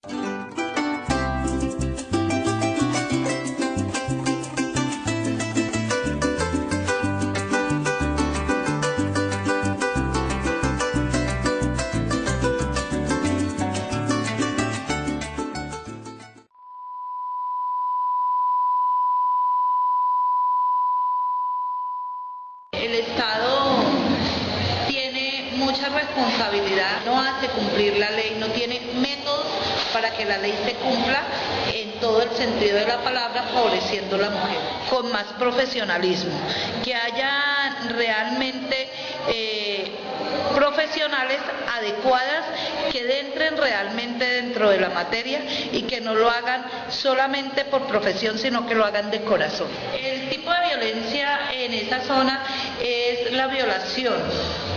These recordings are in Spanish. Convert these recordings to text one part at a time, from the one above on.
El Estado tiene mucha responsabilidad, no hace cumplir la ley, no tiene métodos para que la ley se cumpla en todo el sentido de la palabra, favoreciendo a la mujer, con más profesionalismo, que haya realmente profesionales adecuadas que entren realmente dentro de la materia y que no lo hagan solamente por profesión, sino que lo hagan de corazón. El tipo de violencia en esa zona es la violación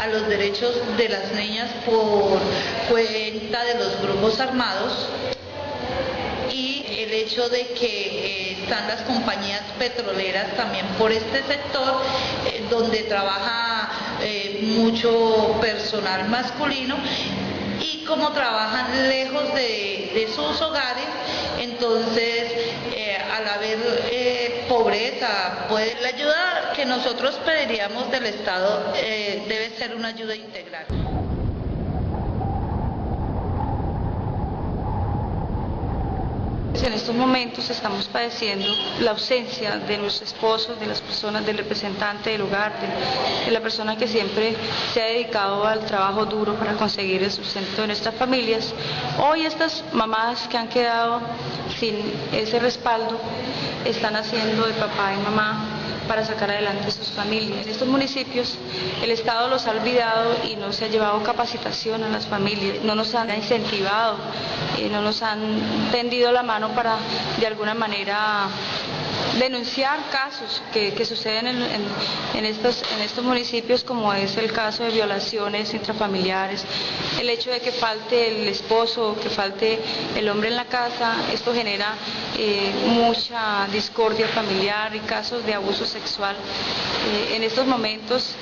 a los derechos de las niñas por cuenta de los grupos armados y el hecho de que están las compañías petroleras también por este sector donde trabaja mucho personal masculino y como trabajan lejos de sus hogares, entonces al haber pobreza, la ayuda que nosotros pediríamos del Estado debe ser una ayuda integral. En estos momentos estamos padeciendo la ausencia de los esposos, de las personas, del representante del hogar, de la persona que siempre se ha dedicado al trabajo duro para conseguir el sustento de nuestras familias. Hoy estas mamás que han quedado sin ese respaldo están haciendo de papá y mamá para sacar adelante sus familias. En estos municipios el Estado los ha olvidado y no se ha llevado capacitación a las familias, no nos han incentivado, no nos han tendido la mano para de alguna manera denunciar casos que suceden en estos municipios, como es el caso de violaciones intrafamiliares, el hecho de que falte el esposo, que falte el hombre en la casa. Esto genera mucha discordia familiar y casos de abuso sexual. En estos momentos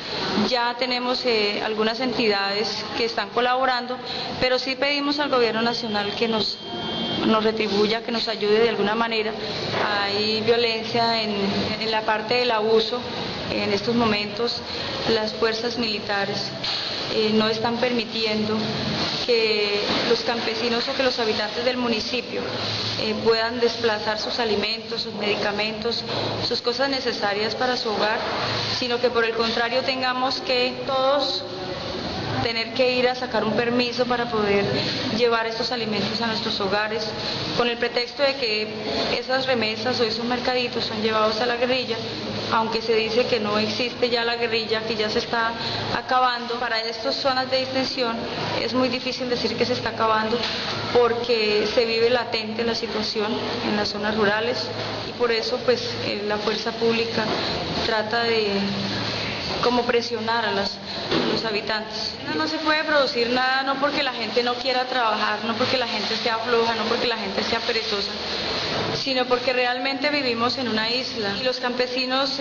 ya tenemos algunas entidades que están colaborando, pero sí pedimos al gobierno nacional que nos retribuya, que nos ayude de alguna manera. Hay violencia en la parte del abuso. En estos momentos las fuerzas militares no están permitiendo que los campesinos o que los habitantes del municipio puedan desplazar sus alimentos, sus medicamentos, sus cosas necesarias para su hogar, sino que por el contrario tengamos que todos tener que ir a sacar un permiso para poder llevar estos alimentos a nuestros hogares, con el pretexto de que esas remesas o esos mercaditos son llevados a la guerrilla, aunque se dice que no existe ya la guerrilla, que ya se está acabando. Para estas zonas de distensión es muy difícil decir que se está acabando porque se vive latente la situación en las zonas rurales y por eso pues la fuerza pública trata de como presionar a los habitantes. No se puede producir nada, no porque la gente no quiera trabajar, no porque la gente sea floja, no porque la gente sea perezosa, sino porque realmente vivimos en una isla y los campesinos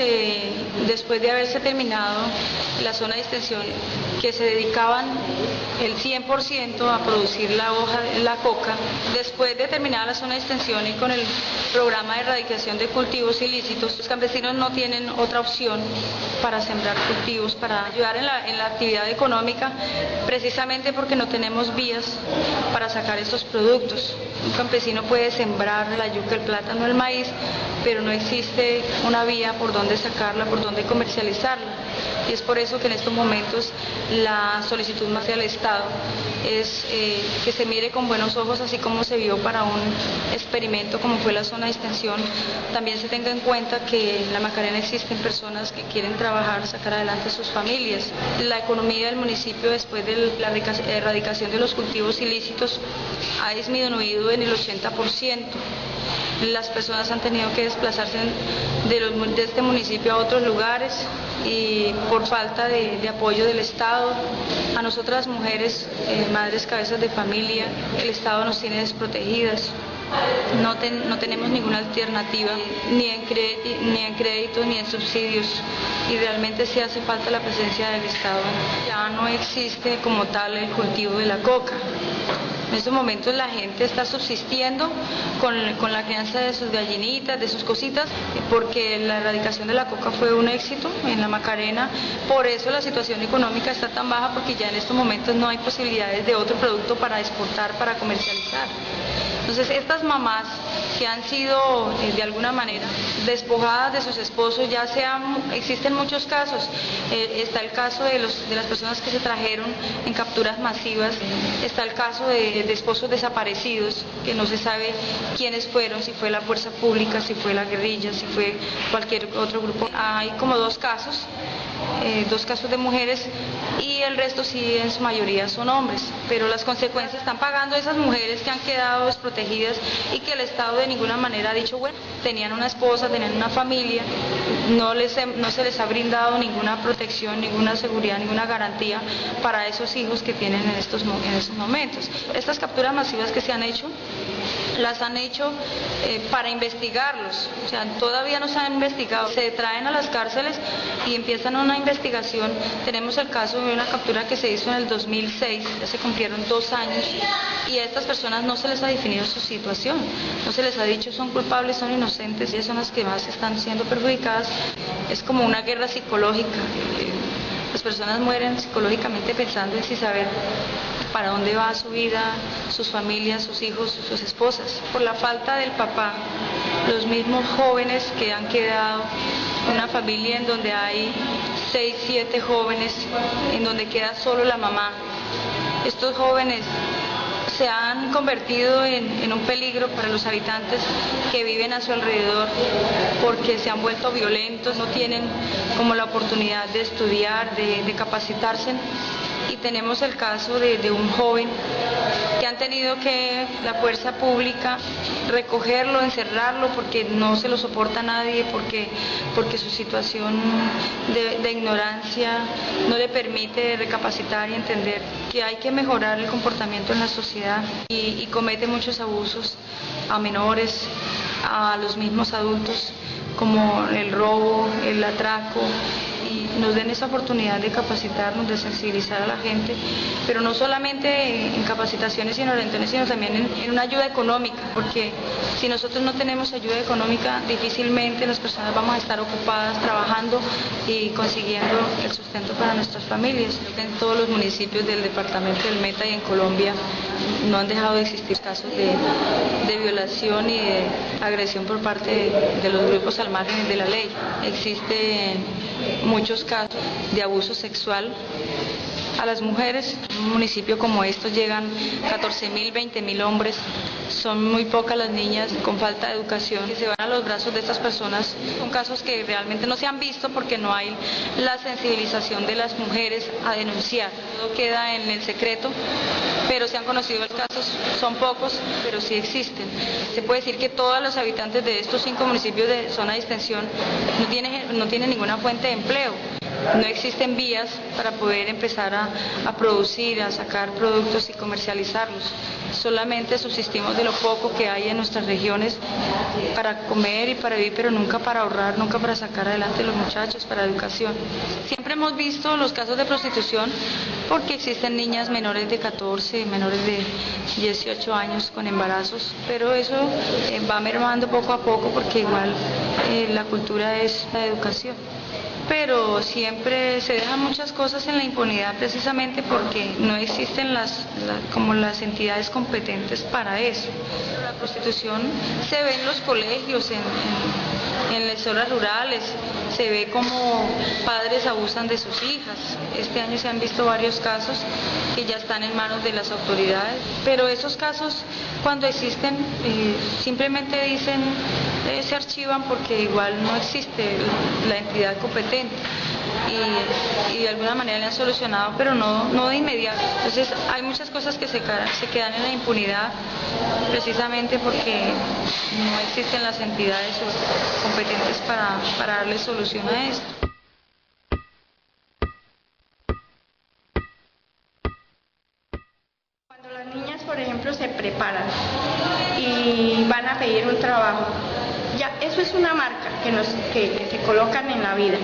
después de haberse terminado la zona de extensión, que se dedicaban el 100% a producir la hoja, la coca, después de terminar la zona de extensión y con el programa de erradicación de cultivos ilícitos, los campesinos no tienen otra opción para sembrar cultivos, para ayudar en la actividad económica, precisamente porque no tenemos vías para sacar estos productos. Un campesino puede sembrar la yuca, el plátano, el maíz, pero no existe una vía por donde sacarla, por donde comercializarla. Y es por eso que en estos momentos la solicitud más hacia el Estado es que se mire con buenos ojos, así como se vio para un experimento como fue la zona de extensión. También se tenga en cuenta que en la Macarena existen personas que quieren trabajar, sacar adelante sus familias. La economía del municipio después de la erradicación de los cultivos ilícitos ha disminuido en el 80%. Las personas han tenido que desplazarse de este municipio a otros lugares y por falta de apoyo del Estado. A nosotras mujeres, madres cabezas de familia, el Estado nos tiene desprotegidas. No tenemos ninguna alternativa, ni en créditos ni en subsidios, y realmente sí hace falta la presencia del Estado. Ya no existe como tal el cultivo de la coca. En estos momentos la gente está subsistiendo con la crianza de sus gallinitas, de sus cositas, porque la erradicación de la coca fue un éxito en la Macarena. Por eso la situación económica está tan baja, porque ya en estos momentos no hay posibilidades de otro producto para exportar, para comercializar. Entonces estas mamás que han sido de alguna manera despojadas de sus esposos, existen muchos casos, está el caso de las personas que se trajeron en capturas masivas, está el caso de esposos desaparecidos, que no se sabe quiénes fueron, si fue la fuerza pública, si fue la guerrilla, si fue cualquier otro grupo. Hay como dos casos de mujeres, y el resto sí en su mayoría son hombres, pero las consecuencias están pagando esas mujeres que han quedado desprotegidas y que el Estado de ninguna manera ha dicho, bueno, tenían una esposa, tenían una familia, no se les ha brindado ninguna protección, ninguna seguridad, ninguna garantía para esos hijos que tienen en estos momentos. Estas capturas masivas que se han hecho, las han hecho para investigarlos, o sea, todavía no se han investigado, se traen a las cárceles y empiezan una investigación. Tenemos el caso de una captura que se hizo en el 2006, ya se cumplieron 2 años, y a estas personas no se les ha definido su situación, no se les ha dicho son culpables, son inocentes, y ellas son las que más están siendo perjudicadas. Es como una guerra psicológica, las personas mueren psicológicamente pensando en si saber para dónde va su vida, sus familias, sus hijos, sus esposas. Por la falta del papá, los mismos jóvenes que han quedado, una familia en donde hay 6, 7 jóvenes, en donde queda solo la mamá. Estos jóvenes se han convertido en un peligro para los habitantes que viven a su alrededor, porque se han vuelto violentos, no tienen como la oportunidad de estudiar, de capacitarse. Y tenemos el caso de un joven que han tenido que la fuerza pública recogerlo, encerrarlo, porque no se lo soporta nadie, porque su situación de ignorancia no le permite recapacitar y entender que hay que mejorar el comportamiento en la sociedad, y comete muchos abusos a menores, a los mismos adultos, como el robo, el atraco. Y nos den esa oportunidad de capacitarnos, de sensibilizar a la gente, pero no solamente en capacitaciones y en orientaciones, sino también en una ayuda económica, porque si nosotros no tenemos ayuda económica, difícilmente las personas vamos a estar ocupadas trabajando y consiguiendo el sustento para nuestras familias. En todos los municipios del departamento del Meta y en Colombia no han dejado de existir casos de violación y de agresión por parte de los grupos al margen de la ley. Existen muchos casos de abuso sexual a las mujeres. En un municipio como estos llegan 14.000, 20.000 hombres. Son muy pocas las niñas con falta de educación que se van a los brazos de estas personas. Son casos que realmente no se han visto porque no hay la sensibilización de las mujeres a denunciar. Todo queda en el secreto, pero se han conocido los casos, son pocos, pero sí existen. Se puede decir que todos los habitantes de estos 5 municipios de zona de extensión no tienen ninguna fuente de empleo. No existen vías para poder empezar a producir, a sacar productos y comercializarlos. Solamente subsistimos de lo poco que hay en nuestras regiones para comer y para vivir, pero nunca para ahorrar, nunca para sacar adelante a los muchachos, para educación. Siempre hemos visto los casos de prostitución porque existen niñas menores de 14, menores de 18 años con embarazos, pero eso va mermando poco a poco porque igual la cultura es la educación. Pero siempre se dejan muchas cosas en la impunidad precisamente porque no existen como las entidades competentes para eso. La prostitución se ve en los colegios, en las zonas rurales, se ve como padres abusan de sus hijas. Este año se han visto varios casos que ya están en manos de las autoridades, pero esos casos cuando existen simplemente dicen se archivan porque igual no existe la entidad competente y de alguna manera le han solucionado, pero no de inmediato. Entonces hay muchas cosas que se quedan en la impunidad precisamente porque no existen las entidades competentes para darle solución a esto. Cuando las niñas, por ejemplo, se preparan y van a pedir un trabajo, ya eso es una marca que se colocan en la vida.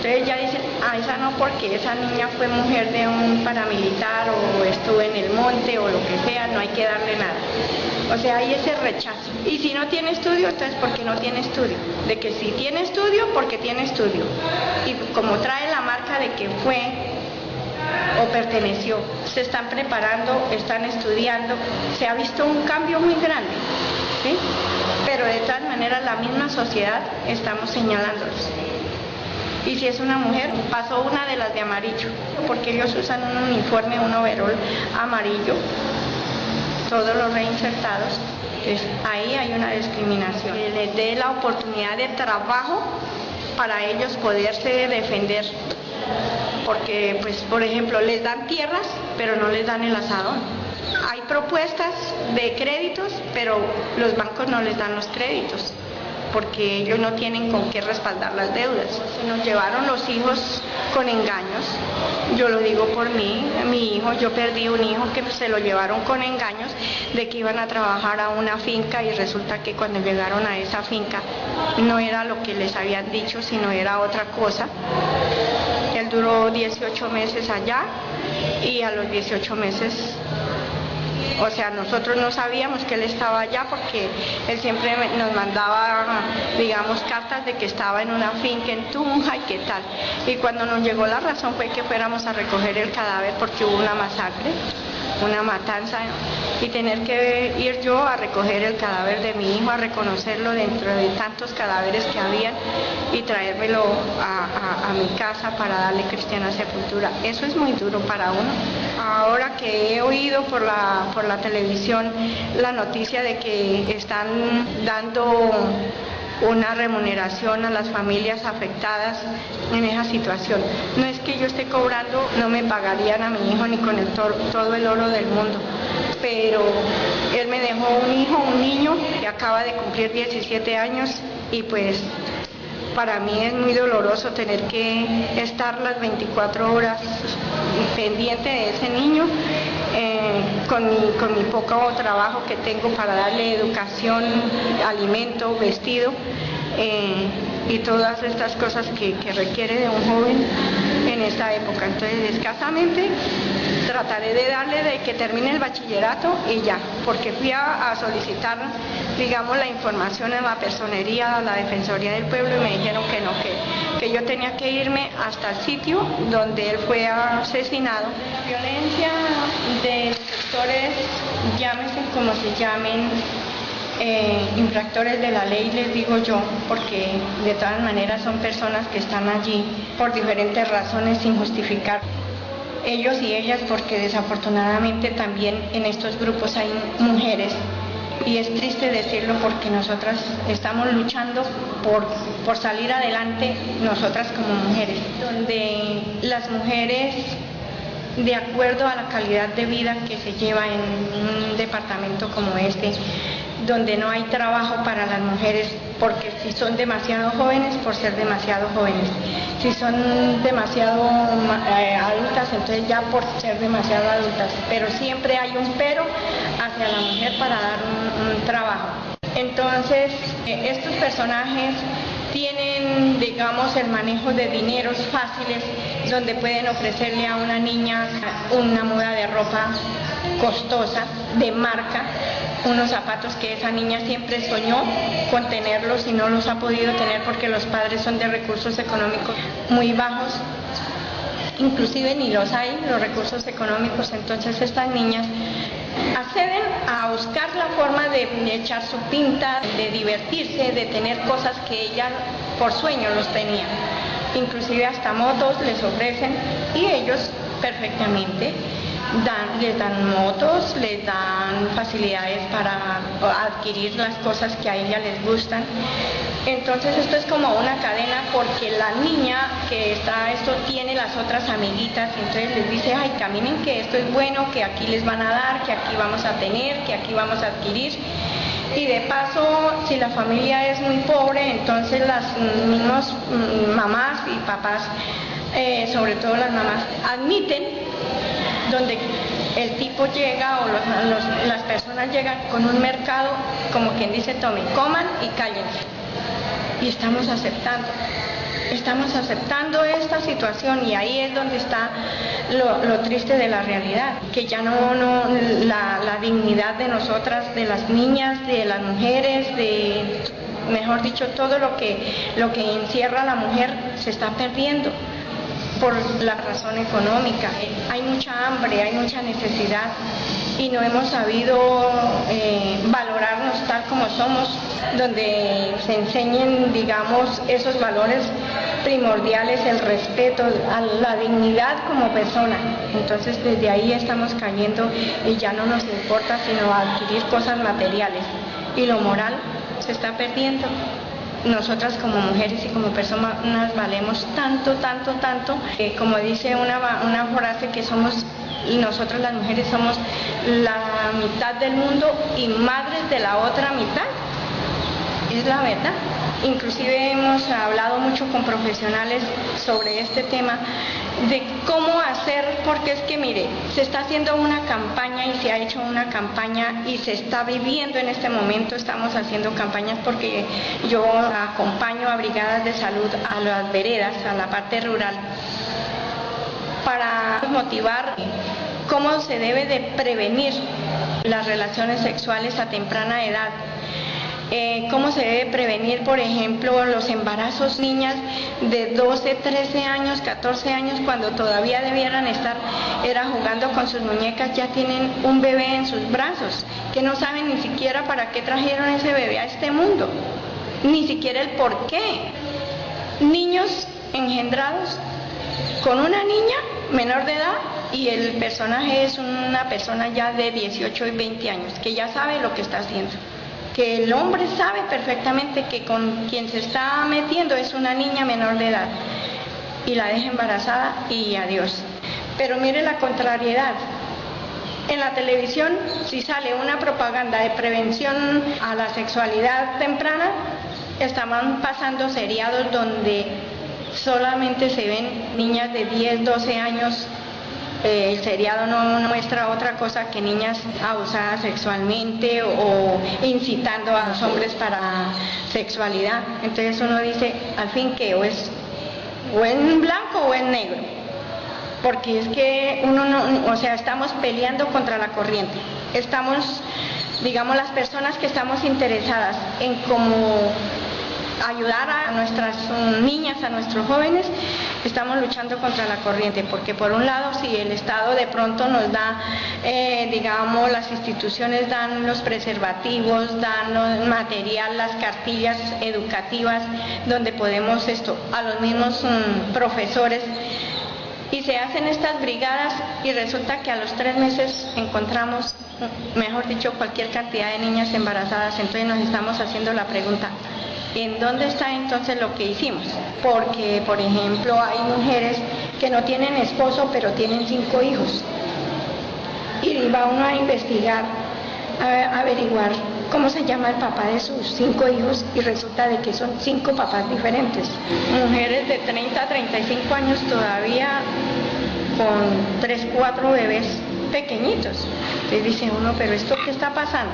Entonces ya dicen, esa no, porque esa niña fue mujer de un paramilitar o estuvo en el monte o lo que sea, no hay que darle nada. O sea, hay ese rechazo. Y si no tiene estudio, entonces ¿por qué no tiene estudio? De que si tiene estudio, porque tiene estudio. Y como trae la marca de que fue o perteneció, se están preparando, están estudiando, se ha visto un cambio muy grande, ¿sí? Pero de todas maneras la misma sociedad estamos señalándolos. Y si es una mujer, pasó una de las de amarillo, porque ellos usan un uniforme, un overol amarillo, todos los reinsertados, pues ahí hay una discriminación. Les dé la oportunidad de trabajo para ellos poderse defender, porque pues por ejemplo les dan tierras, pero no les dan el asadón. Hay propuestas de créditos, pero los bancos no les dan los créditos, porque ellos no tienen con qué respaldar las deudas. Se nos llevaron los hijos con engaños, yo lo digo por mí, mi hijo, yo perdí un hijo que se lo llevaron con engaños de que iban a trabajar a una finca y resulta que cuando llegaron a esa finca no era lo que les habían dicho, sino era otra cosa. Él duró 18 meses allá y a los 18 meses, o sea, nosotros no sabíamos que él estaba allá porque él siempre nos mandaba, digamos, cartas de que estaba en una finca en Tunja y qué tal. Y cuando nos llegó la razón fue que fuéramos a recoger el cadáver porque hubo una masacre, una matanza, y tener que ir yo a recoger el cadáver de mi hijo, a reconocerlo dentro de tantos cadáveres que habían y traérmelo a mi casa para darle cristiana sepultura. Eso es muy duro para uno. Ahora que he oído por la televisión la noticia de que están dando una remuneración a las familias afectadas en esa situación. No es que yo esté cobrando, no me pagarían a mi hijo ni con todo el oro del mundo, pero él me dejó un hijo, un niño que acaba de cumplir 17 años y pues para mí es muy doloroso tener que estar las 24 horas pendiente de ese niño, con mi poco trabajo que tengo para darle educación, alimento, vestido, y todas estas cosas que requiere de un joven en esta época. Entonces, escasamente trataré de darle de que termine el bachillerato y ya, porque fui a solicitar, digamos, la información en la personería, a la Defensoría del Pueblo, y me dijeron que no, que yo tenía que irme hasta el sitio donde él fue asesinado. Violencia de sectores, llámese como se llamen, infractores de la ley, les digo yo, porque de todas maneras son personas que están allí por diferentes razones sin justificar. Ellos y ellas, porque desafortunadamente también en estos grupos hay mujeres, y es triste decirlo porque nosotras estamos luchando por salir adelante, nosotras como mujeres, donde las mujeres, de acuerdo a la calidad de vida que se lleva en un departamento como este, donde no hay trabajo para las mujeres, porque si son demasiado jóvenes, por ser demasiado jóvenes, si son demasiado adultas, entonces ya por ser demasiado adultas, pero siempre hay un pero hacia la mujer para dar un trabajo. Entonces, estos personajes tienen, digamos, el manejo de dineros fáciles, donde pueden ofrecerle a una niña una muda de ropa costosa, de marca, unos zapatos que esa niña siempre soñó con tenerlos y no los ha podido tener porque los padres son de recursos económicos muy bajos, inclusive ni los hay, los recursos económicos. Entonces estas niñas acceden a buscar la forma de echar su pinta, de divertirse, de tener cosas que ella por sueño los tenía. Inclusive hasta motos les ofrecen y ellos perfectamente les dan motos, les dan facilidades para adquirir las cosas que a ella les gustan. Entonces esto es como una cadena, porque la niña que está esto tiene las otras amiguitas y entonces les dice, ay, caminen que esto es bueno, que aquí les van a dar, que aquí vamos a tener, que aquí vamos a adquirir. Y de paso, si la familia es muy pobre, entonces las mismas mamás y papás, sobre todo las mamás, admiten donde el tipo llega o las personas llegan con un mercado, como quien dice, tomen, coman y cállense. Y estamos aceptando. estamos aceptando esta situación y ahí es donde está lo triste de la realidad, que ya la dignidad de nosotras, de las niñas, de las mujeres, mejor dicho, todo lo que encierra a la mujer se está perdiendo por la razón económica. Hay mucha hambre, hay mucha necesidad y no hemos sabido valorarnos tal como somos, donde se enseñen, digamos, esos valores primordiales, el respeto a la dignidad como persona. Entonces desde ahí estamos cayendo y ya no nos importa sino adquirir cosas materiales y lo moral se está perdiendo. Nosotras como mujeres y como personas valemos tanto, como dice una frase que nosotras las mujeres somos la mitad del mundo y madres de la otra mitad, es la verdad. Inclusive hemos hablado mucho con profesionales sobre este tema de cómo hacer, porque es que mire, se está haciendo una campaña y se ha hecho una campaña y se está viviendo en este momento, estamos haciendo campañas porque yo acompaño a brigadas de salud a las veredas, a la parte rural, para motivar cómo se debe de prevenir las relaciones sexuales a temprana edad. Cómo se debe prevenir, por ejemplo, los embarazos, niñas de 12, 13 años, 14 años, cuando todavía debieran estar jugando con sus muñecas, ya tienen un bebé en sus brazos, que no saben ni siquiera para qué trajeron ese bebé a este mundo, ni siquiera el por qué. Niños engendrados con una niña menor de edad y el personaje es una persona ya de 18 y 20 años, que ya sabe lo que está haciendo. Que el hombre sabe perfectamente que con quien se está metiendo es una niña menor de edad y la deja embarazada y adiós. Pero mire la contrariedad. En la televisión, si sale una propaganda de prevención a la sexualidad temprana, estaban pasando seriados donde solamente se ven niñas de 10, 12 años. El seriado no muestra otra cosa que niñas abusadas sexualmente o incitando a los hombres para sexualidad. Entonces uno dice, al fin que o en blanco o en negro, porque es que estamos peleando contra la corriente. Estamos, digamos, las personas que estamos interesadas en cómo ayudar a nuestras niñas, a nuestros jóvenes, estamos luchando contra la corriente, porque por un lado, si el Estado de pronto nos da, digamos, las instituciones dan los preservativos, dan los material, las cartillas educativas, donde podemos a los mismos profesores, y se hacen estas brigadas y resulta que a los 3 meses encontramos, mejor dicho, cualquier cantidad de niñas embarazadas. Entonces nos estamos haciendo la pregunta, ¿en dónde está entonces lo que hicimos? Porque, por ejemplo, hay mujeres que no tienen esposo, pero tienen 5 hijos. Y va uno a investigar, a averiguar cómo se llama el papá de sus 5 hijos y resulta de que son 5 papás diferentes. Mujeres de 30 a 35 años todavía con 3, 4 bebés pequeñitos. Entonces dice uno, ¿pero esto qué está pasando?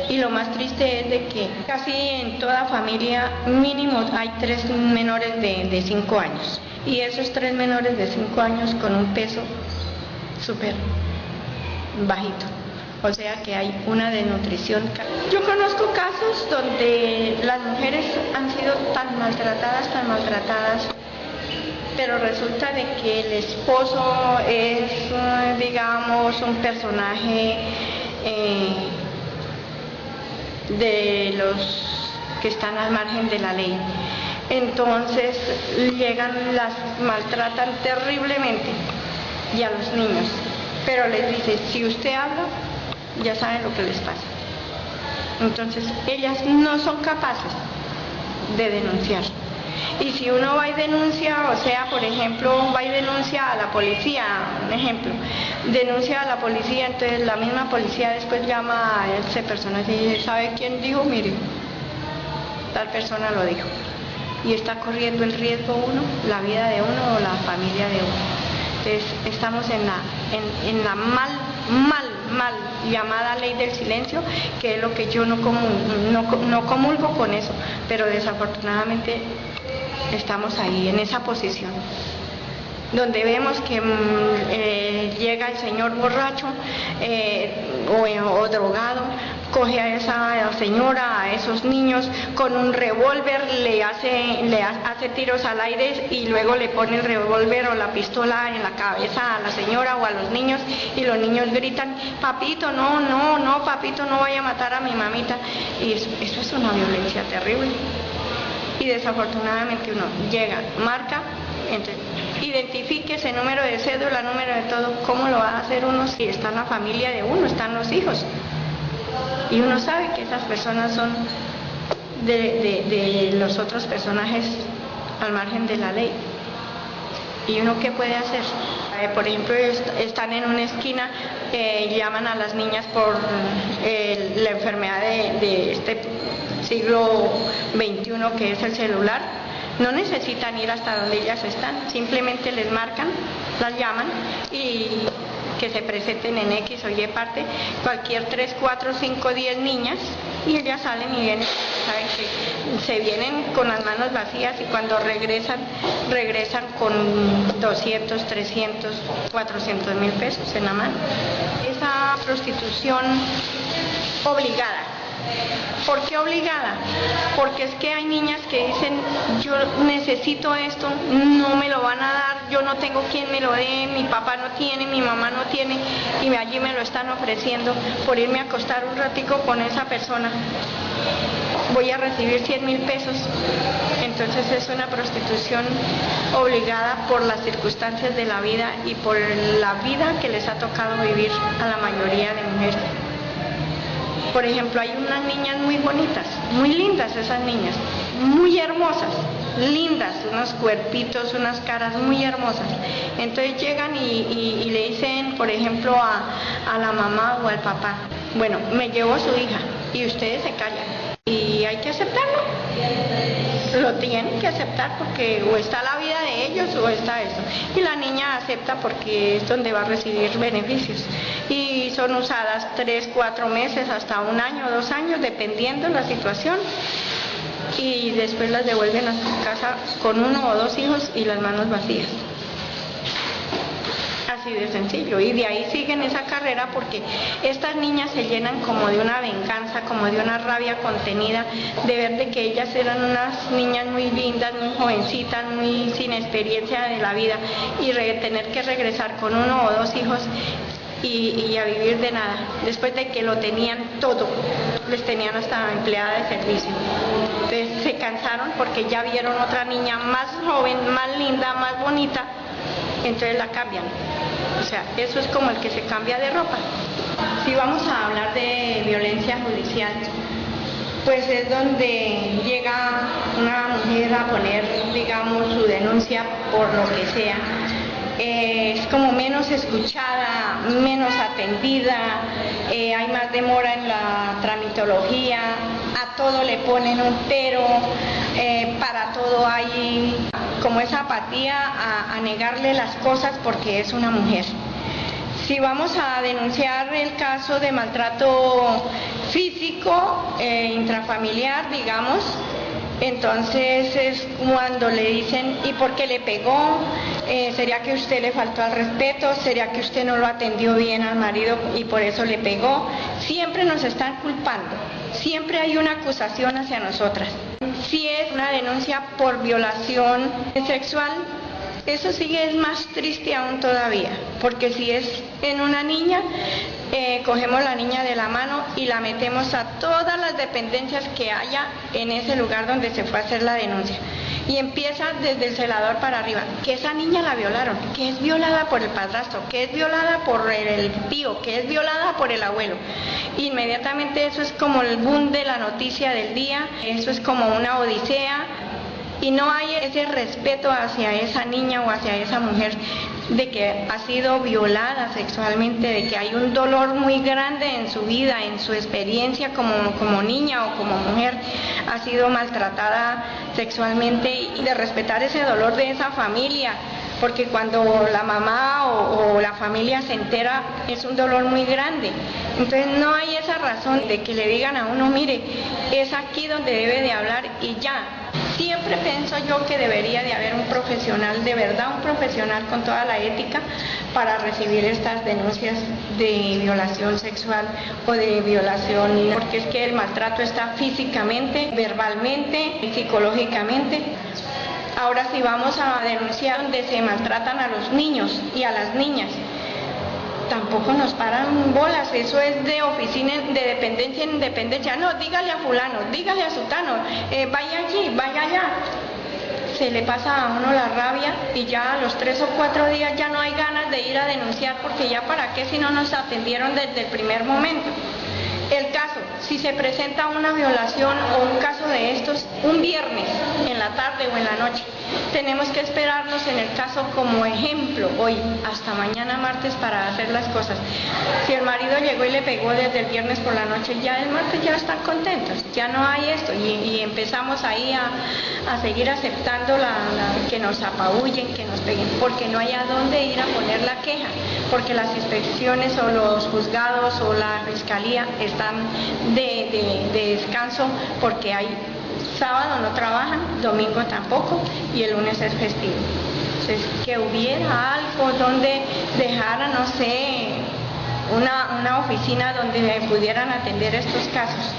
Y lo más triste es de que casi en toda familia mínimo hay 3 menores de 5 años. Y esos 3 menores de 5 años con un peso súper bajito. O sea que hay una desnutrición. Yo conozco casos donde las mujeres han sido tan maltratadas, pero resulta de que el esposo es, digamos, un personaje de los que están al margen de la ley. Entonces llegan, las maltratan terriblemente y a los niños, pero les dice, si usted habla, ya saben lo que les pasa. Entonces ellas no son capaces de denunciar. Y si uno va y denuncia, o sea, por ejemplo, va y denuncia a la policía, un ejemplo, denuncia a la policía, entonces la misma policía después llama a ese personaje y dice, ¿sabe quién dijo? Mire, tal persona lo dijo. Y está corriendo el riesgo uno, la vida de uno o la familia de uno. Entonces estamos en la mal llamada ley del silencio, que es lo que yo no comulgo con eso, pero desafortunadamente estamos ahí en esa posición, donde vemos que llega el señor borracho o drogado, coge a esa señora, a esos niños con un revólver, le hace tiros al aire y luego le pone el revólver o la pistola en la cabeza a la señora o a los niños, y los niños gritan: papito, no, papito, no vaya a matar a mi mamita. Y eso es una violencia terrible. Y desafortunadamente uno llega, marca, entonces, identifique ese número de cédula, número de todo. ¿Cómo lo va a hacer uno si está en la familia de uno, están los hijos? Y uno sabe que esas personas son de los otros personajes al margen de la ley. ¿Y uno qué puede hacer? Por ejemplo, están en una esquina, llaman a las niñas por la enfermedad de este siglo XXI, que es el celular. No necesitan ir hasta donde ellas están, simplemente les marcan, las llaman y que se presenten en X o Y parte, cualquier 3, 4, 5, 10 niñas, y ellas salen y vienen, saben que se vienen con las manos vacías, y cuando regresan con 200, 300, 400 mil pesos en la mano. Esa prostitución obligada. ¿Por qué obligada? Porque es que hay niñas que dicen: yo necesito esto, no me lo van a dar, yo no tengo quien me lo dé, mi papá no tiene, mi mamá no tiene, y allí me lo están ofreciendo por irme a acostar un ratico con esa persona. Voy a recibir 100,000 pesos. Entonces es una prostitución obligada por las circunstancias de la vida y por la vida que les ha tocado vivir a la mayoría de mujeres. Por ejemplo, hay unas niñas muy bonitas, muy lindas esas niñas, muy hermosas, lindas, unos cuerpitos, unas caras muy hermosas. Entonces llegan y le dicen, por ejemplo, a la mamá o al papá: bueno, me llevo a su hija, y ustedes se callan. Y hay que aceptarlo, lo tienen que aceptar, porque o está la vida de ellos o está eso. Y la niña acepta porque es donde va a recibir beneficios. Y son usadas 3, 4 meses, hasta 1 año, 2 años, dependiendo de la situación. Y después las devuelven a su casa con 1 o 2 hijos y las manos vacías. Así de sencillo. Y de ahí siguen esa carrera, porque estas niñas se llenan como de una venganza, como de una rabia contenida, de ver de que ellas eran unas niñas muy lindas, muy jovencitas, muy sin experiencia de la vida, y tener que regresar con 1 o 2 hijos y a vivir de nada, después de que lo tenían todo, les tenían hasta empleada de servicio. Entonces se cansaron porque ya vieron otra niña más joven, más linda, más bonita, entonces la cambian. O sea, eso es como el que se cambia de ropa. Si vamos a hablar de violencia judicial, pues es donde llega una mujer a poner, digamos, su denuncia por lo que sea. Es como menos escuchada, menos atendida, hay más demora en la tramitología, a todo le ponen un pero, para todo hay como esa apatía a negarle las cosas porque es una mujer. Si vamos a denunciar el caso de maltrato físico, intrafamiliar, digamos, entonces es cuando le dicen: ¿y por qué le pegó? ¿Sería que usted le faltó al respeto? ¿Sería que usted no lo atendió bien al marido y por eso le pegó? Siempre nos están culpando, siempre hay una acusación hacia nosotras. Si es una denuncia por violación sexual, eso sí es más triste aún todavía, porque si es en una niña, cogemos la niña de la mano y la metemos a todas las dependencias que haya en ese lugar donde se fue a hacer la denuncia. Y empieza desde el celador para arriba, que esa niña la violaron, que es violada por el padrastro, que es violada por el tío, que es violada por el abuelo. Inmediatamente eso es como el boom de la noticia del día, eso es como una odisea. Y no hay ese respeto hacia esa niña o hacia esa mujer de que ha sido violada sexualmente, de que hay un dolor muy grande en su vida, en su experiencia como niña o como mujer, ha sido maltratada sexualmente, y de respetar ese dolor de esa familia, porque cuando la mamá o la familia se entera es un dolor muy grande. Entonces no hay esa razón de que le digan a uno: mire, es aquí donde debe de hablar y ya. Siempre pienso yo que debería de haber un profesional, de verdad un profesional con toda la ética para recibir estas denuncias de violación sexual o de violación, porque es que el maltrato está físicamente, verbalmente, psicológicamente. Ahora si vamos a denunciar donde se maltratan a los niños y a las niñas, tampoco nos paran bolas, eso es de oficina, de dependencia en dependencia. No, dígale a fulano, dígale a sutano, vaya allí, vaya allá. Se le pasa a uno la rabia y ya a los 3 o 4 días ya no hay ganas de ir a denunciar, porque ya para qué si no nos atendieron desde el primer momento. El caso, si se presenta una violación o un caso de estos un viernes en la tarde o en la noche, tenemos que esperarnos en el caso como ejemplo hoy hasta mañana martes para hacer las cosas. Si el marido llegó y le pegó desde el viernes por la noche, ya el martes ya están contentos, ya no hay esto y empezamos ahí a seguir aceptando que nos apabullen, que nos peguen, porque no hay a dónde ir a poner la queja, porque las inspecciones o los juzgados o la fiscalía están de descanso, porque hay sábado no trabajan, domingo tampoco y el lunes es festivo. Entonces, que hubiera algo donde dejara, no sé, una oficina donde pudieran atender estos casos,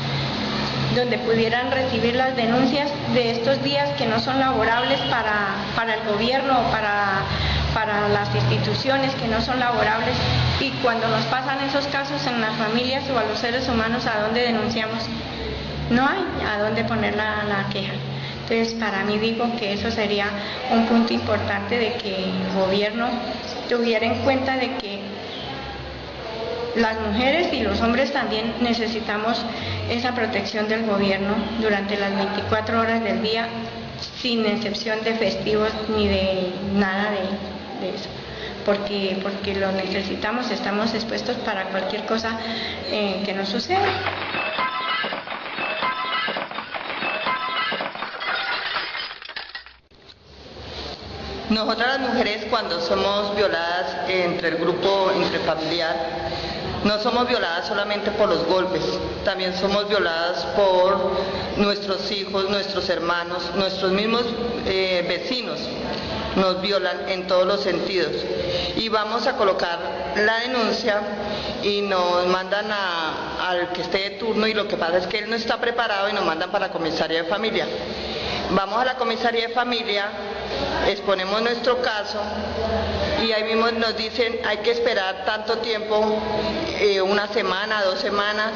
donde pudieran recibir las denuncias de estos días que no son laborables para el gobierno o para las instituciones, que no son laborables, y cuando nos pasan esos casos en las familias o a los seres humanos, ¿a dónde denunciamos? No hay a dónde poner la queja. Entonces, para mí digo que eso sería un punto importante, de que el gobierno tuviera en cuenta de que las mujeres y los hombres también necesitamos esa protección del gobierno durante las 24 horas del día, sin excepción de festivos ni de nada de eso. Porque lo necesitamos, estamos expuestos para cualquier cosa que nos suceda. Nosotras las mujeres, cuando somos violadas entre el grupo intrafamiliar, no somos violadas solamente por los golpes, también somos violadas por nuestros hijos, nuestros hermanos, nuestros mismos vecinos. Nos violan en todos los sentidos, y vamos a colocar la denuncia y nos mandan al que esté de turno, y lo que pasa es que él no está preparado y nos mandan para la comisaría de familia. Vamos a la comisaría de familia, exponemos nuestro caso y ahí mismo nos dicen hay que esperar tanto tiempo, 1 semana, 2 semanas.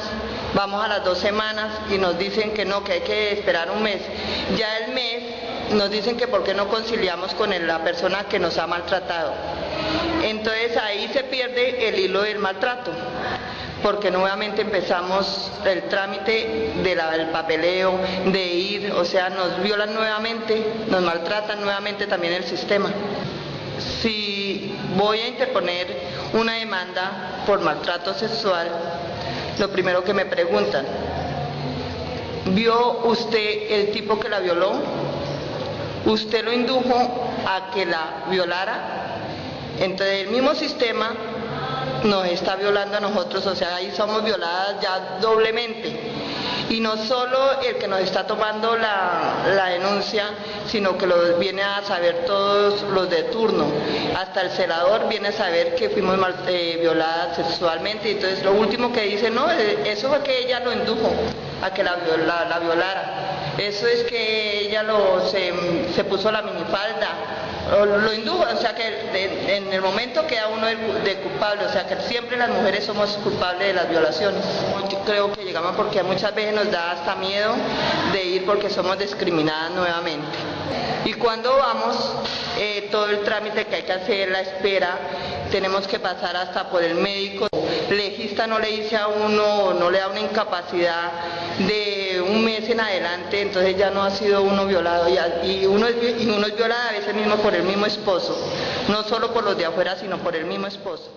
Vamos a las 2 semanas y nos dicen que no, que hay que esperar 1 mes. Ya el mes nos dicen que por qué no conciliamos con la persona que nos ha maltratado. Entonces ahí se pierde el hilo del maltrato, porque nuevamente empezamos el trámite del papeleo, de ir, o sea, nos violan nuevamente, nos maltratan nuevamente también el sistema. Si voy a interponer una demanda por maltrato sexual, lo primero que me preguntan, ¿vio usted el tipo que la violó? ¿Usted lo indujo a que la violara? Entonces el mismo sistema nos está violando a nosotros, o sea, ahí somos violadas ya doblemente. Y no solo el que nos está tomando la denuncia, sino que lo viene a saber todos los de turno. Hasta el celador viene a saber que fuimos violadas sexualmente, y entonces lo último que dice, no, eso fue que ella lo indujo a que la violara. Eso es que ella se puso la minifalda, lo indujo, o sea que en el momento queda uno de culpable, o sea que siempre las mujeres somos culpables de las violaciones. Yo creo que llegamos porque muchas veces nos da hasta miedo de ir porque somos discriminadas nuevamente. Y cuando vamos, todo el trámite que hay que hacer, la espera, tenemos que pasar hasta por el médico. El legista no le dice a uno, no le da una incapacidad de 1 mes en adelante, entonces ya no ha sido uno violado, y uno es violado a veces mismo por el mismo esposo, no solo por los de afuera, sino por el mismo esposo.